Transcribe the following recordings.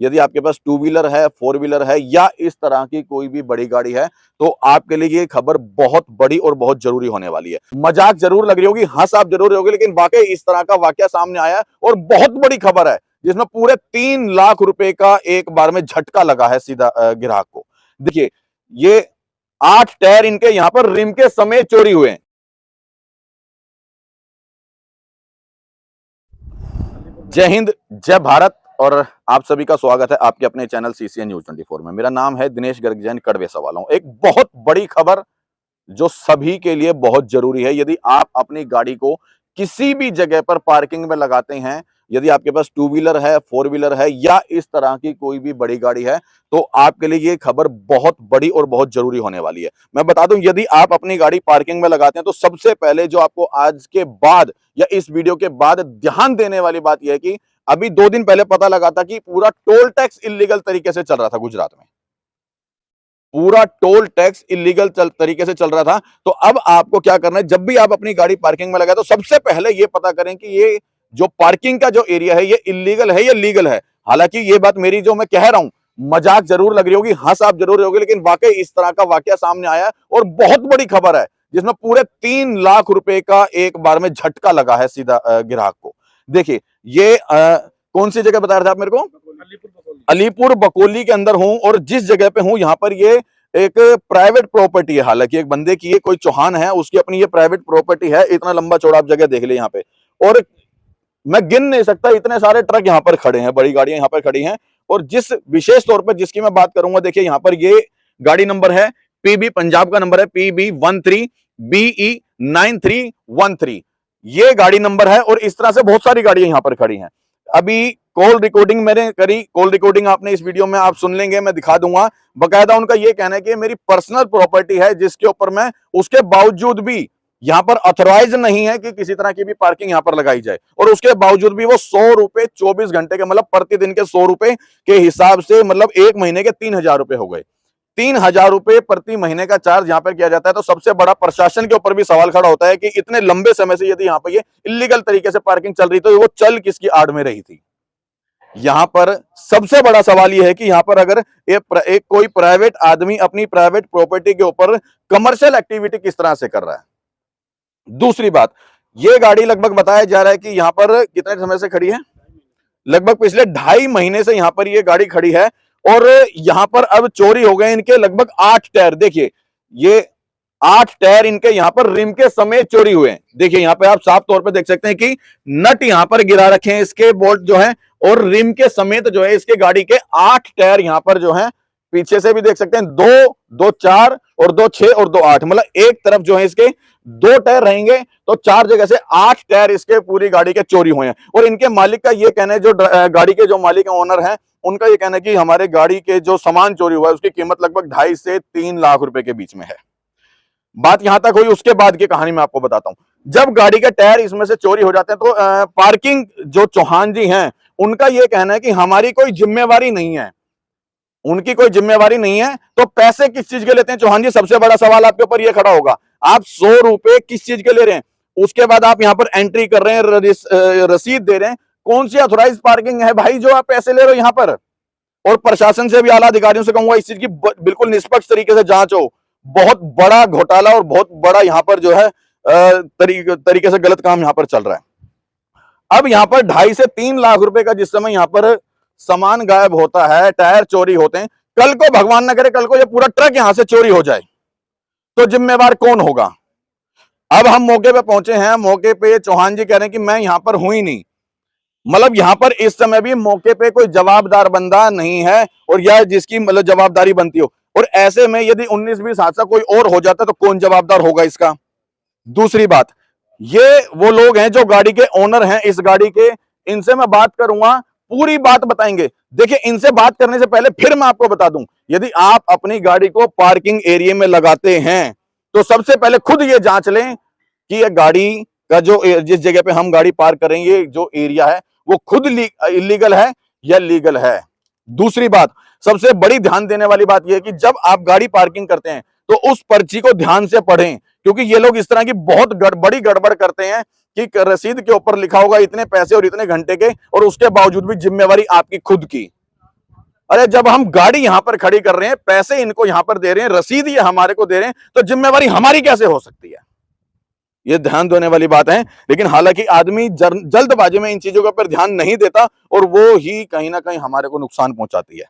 यदि आपके पास two wheeler है, फोर व्हीलर है या इस तरह की कोई भी बड़ी गाड़ी है तो आपके लिए ये खबर बहुत बड़ी और बहुत जरूरी होने वाली है। मजाक जरूर लग रही होगी, हंस आप जरूर रहोगे, लेकिन वाकई इस तरह का वाकया सामने आया है और बहुत बड़ी खबर है जिसमें पूरे 3 लाख रुपए का एक बार में झटका लगा है सीधा ग्राहक को। देखिए, ये 8 टायर इनके यहां पर रिम के समेत चोरी हुए हैं। जय हिंद, जय भारत और आप सभी का स्वागत है आपके अपने चैनल सीसीएन न्यूज 24 में। मेरा नाम है दिनेश गर्ग जैन, कड़वे सवालों। एक बहुत बड़ी खबर जो सभी के लिए बहुत जरूरी है। यदि आप अपनी गाड़ी को किसी भी जगह पर पार्किंग में लगाते हैं, यदि आपके पास टू व्हीलर है, फोर व्हीलर है या इस तरह की कोई भी बड़ी गाड़ी है, तो आपके लिए ये खबर बहुत बड़ी और बहुत जरूरी होने वाली है। मैं बता दूं, यदि आप अपनी गाड़ी पार्किंग में लगाते हैं तो सबसे पहले जो आपको आज के बाद या इस वीडियो के बाद ध्यान देने वाली बात यह है कि अभी 2 दिन पहले पता लगा था कि पूरा टोल टैक्स इलीगल तरीके से चल रहा था गुजरात में। पूरा टोल टैक्स इलीगल तरीके से चल रहा था। तो अब आपको क्या करना है, जब भी आप अपनी गाड़ी पार्किंग में लगाए तो सबसे पहले ये पता करें कि ये जो पार्किंग का जो एरिया है ये इलीगल है या लीगल है। हालांकि ये बात मेरी जो मैं कह रहा हूं मजाक जरूर लग रही होगी, हंस आप जरूर रहोगे, लेकिन वाकई इस तरह का वाकया सामने आया है और बहुत बड़ी खबर है जिसमें पूरे 3 लाख रुपए का एक बार में झटका लगा है सीधा ग्राहक को। देखिए, ये कौन सी जगह बता रहे थे आप मेरे को? अलीपुर बकोली के अंदर हूं और जिस जगह पे हूं यहां पर ये एक प्राइवेट प्रॉपर्टी है। हालांकि एक बंदे की, ये कोई चौहान है, उसकी अपनी ये प्राइवेट प्रॉपर्टी है। इतना लंबा चौड़ा आप जगह देख ले यहाँ पे, और मैं गिन नहीं सकता इतने सारे ट्रक यहाँ पर खड़े हैं, बड़ी गाड़ियां यहाँ पर खड़ी हैं। और जिस विशेष तौर पर जिसकी मैं बात करूंगा, देखिए यहाँ पर ये गाड़ी नंबर है पीबी, पंजाब का नंबर है PB13BE9313। ये गाड़ी नंबर है और इस तरह से बहुत सारी गाड़ियां यहाँ पर खड़ी हैं। अभी कॉल रिकॉर्डिंग मैंने करी, कॉल रिकॉर्डिंग आपने इस वीडियो में आप सुन लेंगे, मैं दिखा दूंगा। बकायदा उनका ये कहना है कि मेरी पर्सनल प्रॉपर्टी है जिसके ऊपर मैं उसके बावजूद भी यहां पर ऑथराइज नहीं है कि किसी तरह की भी पार्किंग यहां पर लगाई जाए, और उसके बावजूद भी वो 100 रुपए 24 घंटे के, मतलब प्रतिदिन के 100 रुपए के हिसाब से, मतलब एक महीने के 3000 रुपए हो गए। 3000 रुपए प्रति महीने का चार्ज यहां पर किया जाता है। तो सबसे बड़ा प्रशासन के ऊपर भी सवाल खड़ा होता है कि इतने लंबे समय से यदि यहां पर ये इलीगल तरीके से पार्किंग चल रही तो वो चल किसकी आड़ में रही थी। यहां पर सबसे बड़ा सवाल यह है कि यहां पर अगर एक कोई प्राइवेट आदमी अपनी प्राइवेट प्रॉपर्टी के ऊपर कमर्शियल एक्टिविटी किस तरह से कर रहा है। दूसरी बात, यह गाड़ी लगभग बताया जा रहा है कि यहां पर कितने समय से खड़ी है, लगभग पिछले 2.5 महीने से यहां पर यह गाड़ी खड़ी है और यहां पर अब चोरी हो गए इनके लगभग 8 टायर। देखिए, ये 8 टायर इनके यहां पर रिम के समेत चोरी हुए हैं। देखिए यहां पे आप साफ तौर पे देख सकते हैं कि नट यहां पर गिरा रखे हैं इसके, बोल्ट जो है, और रिम के समेत जो है इसके गाड़ी के 8 टायर यहां पर जो है, पीछे से भी देख सकते हैं, 2 4 और 2 6 और 2 8, मतलब एक तरफ जो है इसके 2 टायर रहेंगे तो 4 जगह से 8 टायर इसके पूरी गाड़ी के चोरी हुए हैं। और इनके मालिक का ये कहना है, जो गाड़ी के जो मालिक है, ओनर है, उनका ये कहना है कि हमारे गाड़ी के जो सामान चोरी हुआ है उसकी कीमत लगभग 2.5 से 3 लाख रुपए के बीच में है। बात यहां तक हुई, उसके बाद की कहानी मैं आपको बताता हूं। जब गाड़ी के टायर इसमें से चोरी हो जाते हैं तो पार्किंग जो चौहान जी हैं उनका यह कहना है कि हमारी कोई जिम्मेवारी नहीं है, उनकी कोई जिम्मेवारी नहीं है। तो पैसे किस चीज के लेते हैं चौहान जी? सबसे बड़ा सवाल आपके ऊपर यह खड़ा होगा, आप 100 रुपए किस चीज के ले रहे हैं? उसके बाद आप यहां पर एंट्री कर रहे हैं, रसीद दे रहे हैं। कौन सी ऑथराइज पार्किंग है भाई जो आप पैसे ले रहे हो यहां पर? और प्रशासन से भी, आला अधिकारियों से कहूंगा, इस चीज की बिल्कुल निष्पक्ष तरीके से जांच हो। बहुत बड़ा घोटाला और बहुत बड़ा यहां पर जो है तरीके से गलत काम यहां पर चल रहा है। अब यहां पर 2.5 से 3 लाख रुपए का जिस समय यहां पर सामान गायब होता है, टायर चोरी होते हैं, कल को भगवान न करे कल को ये पूरा ट्रक यहां से चोरी हो जाए तो जिम्मेवार कौन होगा? अब हम मौके पे पहुंचे हैं, मौके पे चौहान जी कह रहे हैं कि मैं यहां पर हूं ही नहीं, मतलब यहां पर इस समय भी मौके पे कोई जवाबदार बंदा नहीं है और यह जिसकी मतलब जवाबदारी बनती हो। और ऐसे में यदि 19-20 हादसा कोई और हो जाता तो कौन जवाबदार होगा इसका? दूसरी बात, ये वो लोग हैं जो गाड़ी के ओनर हैं इस गाड़ी के, इनसे मैं बात करूंगा, पूरी बात बताएंगे। देखिए, इनसे बात करने से पहले फिर मैं आपको बता दूं, यदि आप अपनी गाड़ी को पार्किंग एरिया में लगाते हैं तो सबसे पहले खुद ये जांच लें कि ये गाड़ी का जो, जिस जगह पे हम गाड़ी पार्क करेंगे, ये जो एरिया है वो खुद इलीगल है या लीगल है। दूसरी बात, सबसे बड़ी ध्यान देने वाली बात यह है कि जब आप गाड़ी पार्किंग करते हैं तो उस पर्ची को ध्यान से पढ़ें, क्योंकि ये लोग इस तरह की बहुत बड़ी गड़बड़ करते हैं कि रसीद के ऊपर लिखा होगा इतने पैसे और इतने घंटे के, और उसके बावजूद भी जिम्मेवारी आपकी खुद की। अरे जब हम गाड़ी यहां पर खड़ी कर रहे हैं, पैसे इनको यहां पर दे रहे हैं, रसीद ये हमारे को दे रहे हैं, तो जिम्मेवारी हमारी कैसे हो सकती है? ये ध्यान देने वाली बात है। लेकिन हालांकि आदमी जल्दबाजी में इन चीजों के ऊपर ध्यान नहीं देता और वो ही कहीं ना कहीं हमारे को नुकसान पहुंचाती है।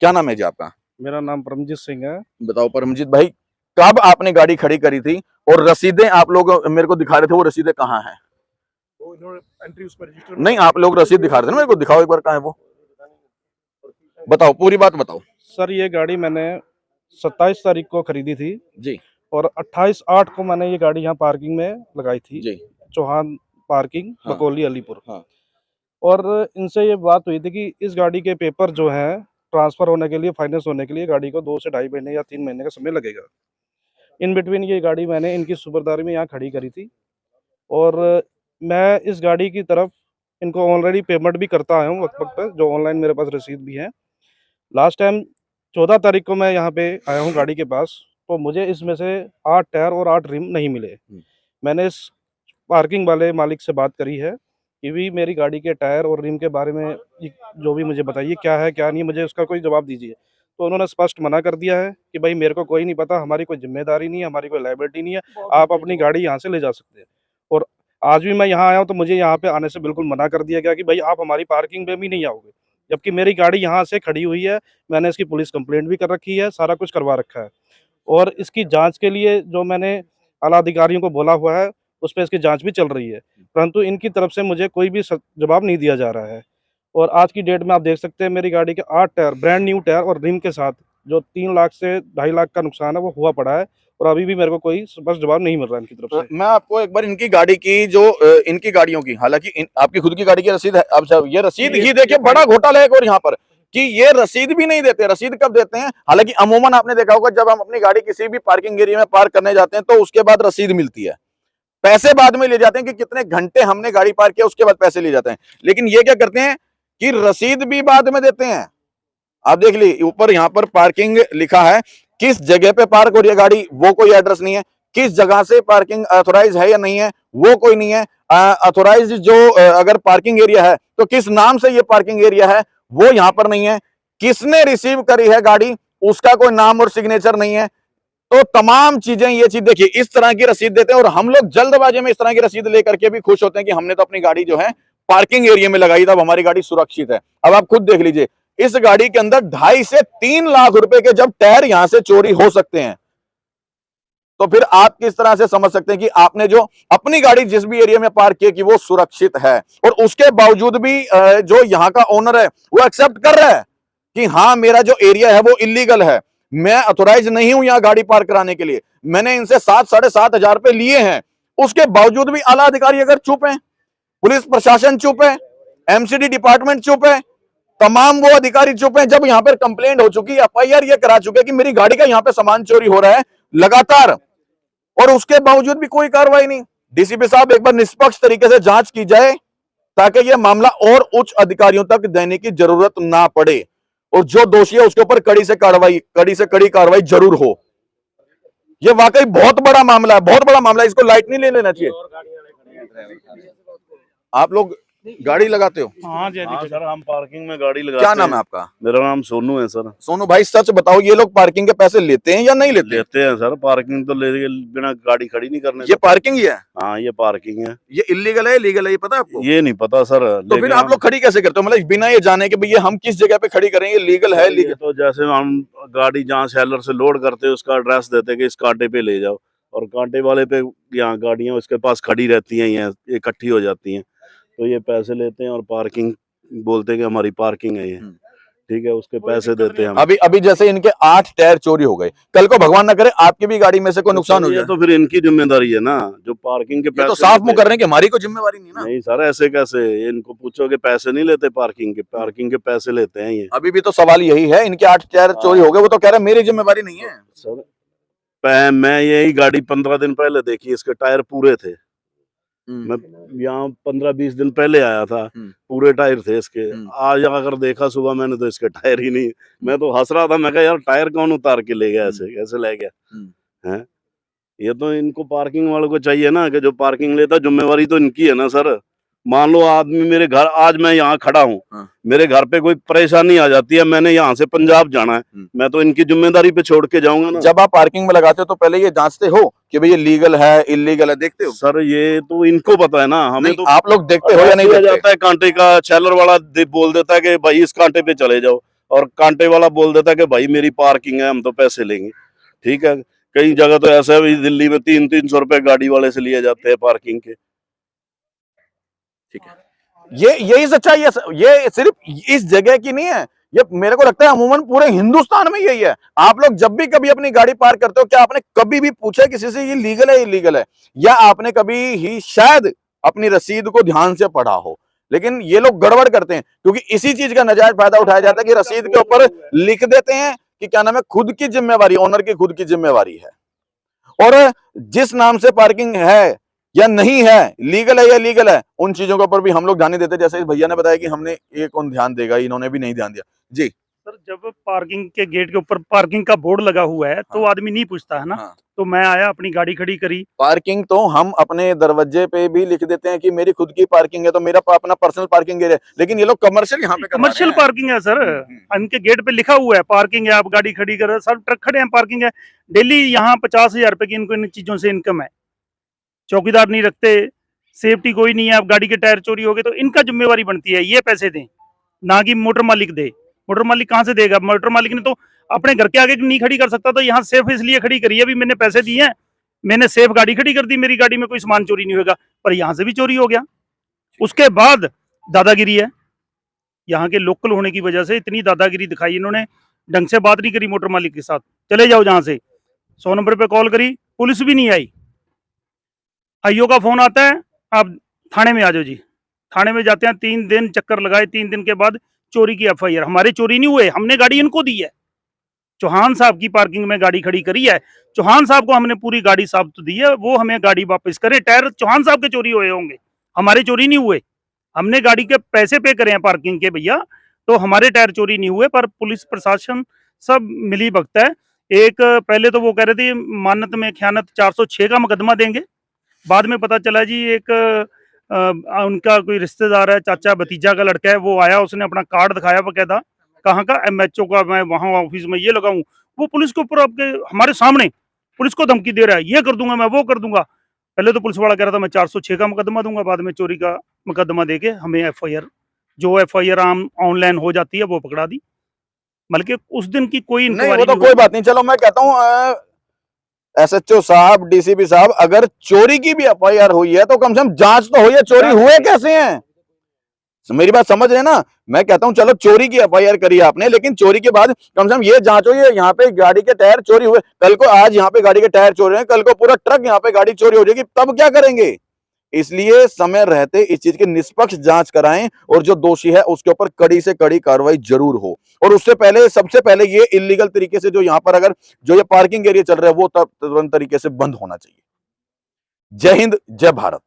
क्या नाम है जी आपका? मेरा नाम परमजीत सिंह है। बताओ परमजीत भाई, कब आपने गाड़ी खड़ी करी थी और रसीदें आप लोग मेरे को दिखा रहे थे, वो रसीदें कहाँ हैं? एंट्री उस पर रजिस्टर नहीं, आप लोग रसीद दिखा रहे थे ना, मेरे को दिखाओ एक बार, कहाँ है वो? बताओ, पूरी बात बताओ। सर, ये गाड़ी मैंने 27 तारीख को खरीदी थी जी और 28/8 को मैंने ये गाड़ी यहाँ पार्किंग में लगाई थी। जी। चौहान पार्किंग, हाँ। बकोली, अलीपुर। हाँ। और इनसे ये बात हुई थी कि इस गाड़ी के पेपर जो हैं ट्रांसफर होने के लिए, फाइनेंस होने के लिए गाड़ी को 2 से ढाई महीने या 3 महीने का समय लगेगा। इन बिटवीन ये गाड़ी मैंने इनकी सुपरदारी में यहाँ खड़ी करी थी और मैं इस गाड़ी की तरफ इनको ऑलरेडी पेमेंट भी करता आया हूँ वक्त-वक्त पे, जो ऑनलाइन मेरे पास रसीद भी है। लास्ट टाइम 14 तारीख को मैं यहाँ पे आया हूँ गाड़ी के पास, तो मुझे इसमें से 8 टायर और 8 रिम नहीं मिले। मैंने इस पार्किंग वाले मालिक से बात करी है कि भी मेरी गाड़ी के टायर और रिम के बारे में जो भी मुझे बताइए, क्या है क्या नहीं, मुझे उसका कोई जवाब दीजिए। तो उन्होंने स्पष्ट मना कर दिया है कि भाई मेरे को कोई नहीं पता, हमारी कोई जिम्मेदारी नहीं है, हमारी कोई लायबिलिटी नहीं है, आप अपनी गाड़ी यहाँ से ले जा सकते हैं। और आज भी मैं यहाँ आया हूँ तो मुझे यहाँ पे आने से बिल्कुल मना कर दिया गया कि भाई आप हमारी पार्किंग में भी नहीं आओगे, जबकि मेरी गाड़ी यहाँ से खड़ी हुई है। मैंने इसकी पुलिस कंप्लेंट भी कर रखी है, सारा कुछ करवा रखा है और इसकी जाँच के लिए जो मैंने आला अधिकारियों को बोला हुआ है, उस पे इसकी जाँच भी चल रही है। परंतु इनकी तरफ से मुझे कोई भी जवाब नहीं दिया जा रहा है। और आज की डेट में आप देख सकते हैं मेरी गाड़ी के 8 टायर, ब्रांड न्यू टायर और रिम के साथ, जो 3 लाख से 2.5 लाख का नुकसान है वो हुआ पड़ा है और अभी भी मेरे को कोई स्पष्ट जवाब नहीं मिल रहा है इनकी तरफ से। मैं आपको एक बार इनकी गाड़ी की जो इनकी गाड़ियों की, हालांकि आपकी खुद की गाड़ी की रसीद है, अब ये रसीद ही देखिए, बड़ा घोटाला है और यहाँ पर कि ये रसीद भी नहीं देते। रसीद कब देते हैं? हालांकि अमूमन आपने देखा होगा, जब हम अपनी गाड़ी किसी भी पार्किंग एरिया में पार्क करने जाते हैं तो उसके बाद रसीद मिलती है, पैसे बाद में ले जाते हैं कि कितने घंटे हमने गाड़ी पार्क किया, उसके बाद पैसे ले जाते हैं। लेकिन ये क्या करते हैं कि रसीद भी बाद में देते हैं। आप देख ली, ऊपर यहाँ पर पार्किंग लिखा है, किस जगह पे पार्क हो रही है गाड़ी वो कोई एड्रेस नहीं है, किस जगह से पार्किंग ऑथोराइज है या नहीं है वो कोई नहीं है, ऑथोराइज जो अगर पार्किंग एरिया है तो किस नाम से ये पार्किंग एरिया है वो यहाँ पर नहीं है, किसने रिसीव करी है गाड़ी उसका कोई नाम और सिग्नेचर नहीं है। तो तमाम चीजें, ये चीज देखिए, इस तरह की रसीद देते हैं और हम लोग जल्दबाजी में इस तरह की रसीद लेकर के भी खुश होते हैं कि हमने तो अपनी गाड़ी जो है पार्किंग एरिया में लगाई, तब हमारी गाड़ी सुरक्षित है। अब आप खुद देख लीजिए, इस गाड़ी के अंदर 2.5 से 3 लाख रुपए के जब टायर यहां से चोरी हो सकते हैं, तो फिर आप किस तरह से समझ सकते हैं कि आपने जो अपनी गाड़ी जिस भी एरिया में पार्क की कि वो सुरक्षित है। और उसके बावजूद भी जो यहाँ का ओनर है वो एक्सेप्ट कर रहा है कि हाँ, मेरा जो एरिया है वो इलीगल है, मैं ऑथोराइज नहीं हूं यहां गाड़ी पार्क कराने के लिए, मैंने इनसे 7-7.5 हजार रुपए लिए हैं। उसके बावजूद भी आला अधिकारी अगर चुप है, पुलिस प्रशासन चुप है, एमसीडी डिपार्टमेंट चुप है, तमाम वो अधिकारी चुप हैं। जब यहां पर कंप्लेंट हो चुकी, एफआईआर ये करा चुके कि मेरी गाड़ी का यहां पे सामान चोरी हो रहा है लगातार, और उसके बावजूद भी कोई कार्रवाई नहीं। डीसीपी साहब, एक बार निष्पक्ष तरीके से जांच की जाए ताकि यह मामला और उच्च अधिकारियों तक देने की जरूरत ना पड़े और जो दोषी है उसके ऊपर कड़ी से कड़ी कार्रवाई जरूर हो। यह वाकई बहुत बड़ा मामला है, बहुत बड़ा मामला है, इसको लाइट नहीं ले लेना चाहिए। आप लोग गाड़ी लगाते हो? हाँ जी सर, हम पार्किंग में गाड़ी लगाते हैं। क्या नाम है आपका? मेरा नाम सोनू है सर। सोनू भाई, सच बताओ, ये लोग पार्किंग के पैसे लेते हैं या नहीं लेते? लेते हैं सर, पार्किंग तो ले बिना गाड़ी खड़ी नहीं करने। ये पार्किंग ही है? हाँ, ये पार्किंग है। ये इलीगल है लीगल है ये पता है आपको? ये नहीं पता सर। तो फिर आप लोग खड़ी कैसे करते हो, मतलब बिना ये जाने के भैया हम किस जगह पे खड़ी करेंगे, लीगल है लीगल? तो जैसे हम गाड़ी जहाँ सेलर से लोड करते हैं उसका एड्रेस देते हैं कि इस कांटे पे ले जाओ, और कांटे वाले पे यहाँ गाड़ियाँ उसके पास खड़ी रहती हैं, यहाँ इकट्ठी हो जाती हैं, तो ये पैसे लेते हैं और पार्किंग बोलते हैं कि हमारी पार्किंग है ये, ठीक है, उसके पैसे देते हैं हम। अभी जैसे इनके 8 टायर चोरी हो गए, कल को भगवान ना करे आपकी भी गाड़ी में से कोई नुकसान हो जाए, तो फिर इनकी जिम्मेदारी है ना, जो पार्किंग के पैसे। तो साफ मुंह कर रहे हैं कि हमारी कोई जिम्मेवारी नहीं ना। नहीं सर, ऐसे कैसे? इनको पूछो कि पैसे नहीं लेते पार्किंग के पैसे लेते हैं ये। अभी भी तो सवाल यही है, इनके 8 टायर चोरी हो गए, वो तो कह रहे हैं मेरी जिम्मेवारी नहीं है। सर, मैं यही गाड़ी 15 दिन पहले देखी, इसके टायर पूरे थे। मैं यहाँ 15-20 दिन पहले आया था, पूरे टायर थे इसके। आज अगर देखा सुबह मैंने तो इसके टायर ही नहीं। मैं तो हंस रहा था, मैं कहा यार टायर कौन उतार के ले गया, ऐसे कैसे ले गया है? ये तो इनको पार्किंग वालों को चाहिए ना कि जो पार्किंग लेता, जिम्मेवारी तो इनकी है ना सर। मान लो आदमी मेरे घर, आज मैं यहाँ खड़ा हूँ, हाँ। मेरे घर पे कोई परेशानी आ जाती है, मैंने यहाँ से पंजाब जाना है, मैं तो इनकी जिम्मेदारी पे छोड़ के जाऊंगा ना। जब आप पार्किंग में लगाते हो तो पहले ये जांचते हो कि भाई ये लीगल है इलीगल है, देखते हो? सर ये तो इनको पता है ना, हमें नहीं, तो आप लोग देखते हो या नहीं दिया देखते? जाता है कांटे का, सेलर वाला बोल देता है कि भाई इस कांटे पे चले जाओ, और कांटे वाला बोल देता है कि भाई मेरी पार्किंग है, हम तो पैसे लेंगे। ठीक है, कई जगह तो ऐसा है भी दिल्ली में 300-300 रुपए गाड़ी वाले से लिए जाते हैं पार्किंग के। ठीक है, ये यही सच्चाई है। ये सिर्फ इस जगह की नहीं है, ये मेरे को लगता है अमूमन पूरे हिंदुस्तान में यही है। आप लोग जब भी कभी अपनी गाड़ी पार्क करते हो, क्या आपने कभी भी पूछा किसी से ये लीगल है इलीगल है? या आपने कभी ही शायद अपनी रसीद को ध्यान से पढ़ा हो? लेकिन ये लोग गड़बड़ करते हैं, क्योंकि इसी चीज का नाजायज फायदा उठाया जाता है कि रसीद के ऊपर लिख देते हैं कि क्या नाम है, खुद की जिम्मेवारी, ओनर की खुद की जिम्मेवारी है। और जिस नाम से पार्किंग है या नहीं है, लीगल है या लीगल है, उन चीजों के ऊपर भी हम लोग ध्यान नहीं देते। जैसे इस भैया ने बताया कि हमने, ये कौन ध्यान देगा, इन्होंने भी नहीं ध्यान दिया जी। सर जब पार्किंग के गेट के ऊपर पार्किंग का बोर्ड लगा हुआ है तो हाँ। आदमी नहीं पूछता है ना। हाँ। तो मैं आया, अपनी गाड़ी खड़ी करी। पार्किंग तो हम अपने दरवाजे पे भी लिख देते हैं कि मेरी खुद की पार्किंग है, तो मेरा अपना पर्सनल पार्किंग एरिया है। लेकिन ये लोग कमर्शियल यहाँ पे करवा रहे कमर्शियल हैं। पार्किंग है सर, इनके गेट पे लिखा हुआ है पार्किंग है, आप गाड़ी खड़ी कर रहे हो, सब ट्रक खड़े हैं, पार्किंग है। डेली यहाँ 50,000 रुपए की इनको इन चीजों से इनकम है। चौकीदार नहीं रखते, सेफ्टी कोई नहीं है, आप गाड़ी के टायर चोरी हो गए तो इनका जिम्मेवारी बनती है ये पैसे दें, ना कि मोटर मालिक दे। मोटर मालिक कहाँ से देगा? मोटर मालिक ने तो अपने घर के आगे नहीं खड़ी कर सकता, तो यहाँ सेफ इसलिए खड़ी करी है, अभी मैंने पैसे दिए हैं, मैंने सेफ गाड़ी खड़ी कर दी, मेरी गाड़ी में कोई सामान चोरी नहीं होगा। पर यहाँ से भी चोरी हो गया। उसके बाद दादागिरी है, यहाँ के लोकल होने की वजह से इतनी दादागिरी दिखाई इन्होंने, ढंग से बात नहीं करी मोटर मालिक के साथ, चले जाओ जहाँ से। 100 नंबर पे कॉल करी, पुलिस भी नहीं आई। आईओ का फोन आता है, आप थाने में आ जाओ जी। थाने में जाते हैं, 3 दिन चक्कर लगाए, 3 दिन के बाद चोरी की एफआईआर। हमारे चोरी नहीं हुए, हमने गाड़ी इनको दी है। चौहान साहब की पार्किंग में गाड़ी खड़ी करी है, चौहान साहब को हमने पूरी गाड़ी साबित दी है, वो हमें गाड़ी वापस करे। टायर चौहान साहब के चोरी हुए होंगे, हमारे चोरी नहीं हुए। हमने गाड़ी के पैसे पे करे हैं पार्किंग के भैया, तो हमारे टायर चोरी नहीं हुए। पर पुलिस प्रशासन सब मिली भगत है। एक पहले तो वो कह रहे थे मानत में खयानत 406 का मुकदमा देंगे, बाद में पता चला जी एक उनका कोई रिश्तेदार है, चाचा भतीजा का लड़का है, वो आया, उसने अपना कार्ड दिखाया बकायदा, कहाँ का, एमएचओ का, मैं वहाँ ऑफिस में ये लगाऊं। वो पुलिस को पूरा आपके हमारे सामने पुलिस को धमकी दे रहा है, ये कर दूंगा मैं, वो कर दूंगा। पहले तो पुलिस वाला कह रहा था मैं 406 का मुकदमा दूंगा, बाद में चोरी का मुकदमा देके हमें एफआईआर, जो एफआईआर आम ऑनलाइन हो जाती है वो पकड़ा दी। बल्कि उस दिन की कोई नहीं, वो इंक्वायरी तो कोई बात नहीं। चलो मैं कहता हूँ एसएचओ साहब, डीसीपी साहब, अगर चोरी की भी एफआईआर हुई है तो कम से कम जांच तो हुई है, चोरी हुए कैसे हैं? मेरी बात समझ रहे हैं ना? मैं कहता हूं चलो चोरी की एफआईआर करी आपने, लेकिन चोरी के बाद कम से कम ये जांच हो, ये यहाँ पे गाड़ी के टायर चोरी हुए, कल को आज यहाँ पे गाड़ी के टायर चोरी हैं, कल को पूरा ट्रक यहाँ पे गाड़ी चोरी हो जाएगी, तब क्या करेंगे? इसलिए समय रहते इस चीज की निष्पक्ष जांच कराएं, और जो दोषी है उसके ऊपर कड़ी से कड़ी कार्रवाई जरूर हो। और उससे पहले, सबसे पहले ये इलीगल तरीके से जो यहाँ पर अगर जो ये पार्किंग एरिया चल रहा है वो तुरंत तरीके से बंद होना चाहिए। जय हिंद, जय भारत।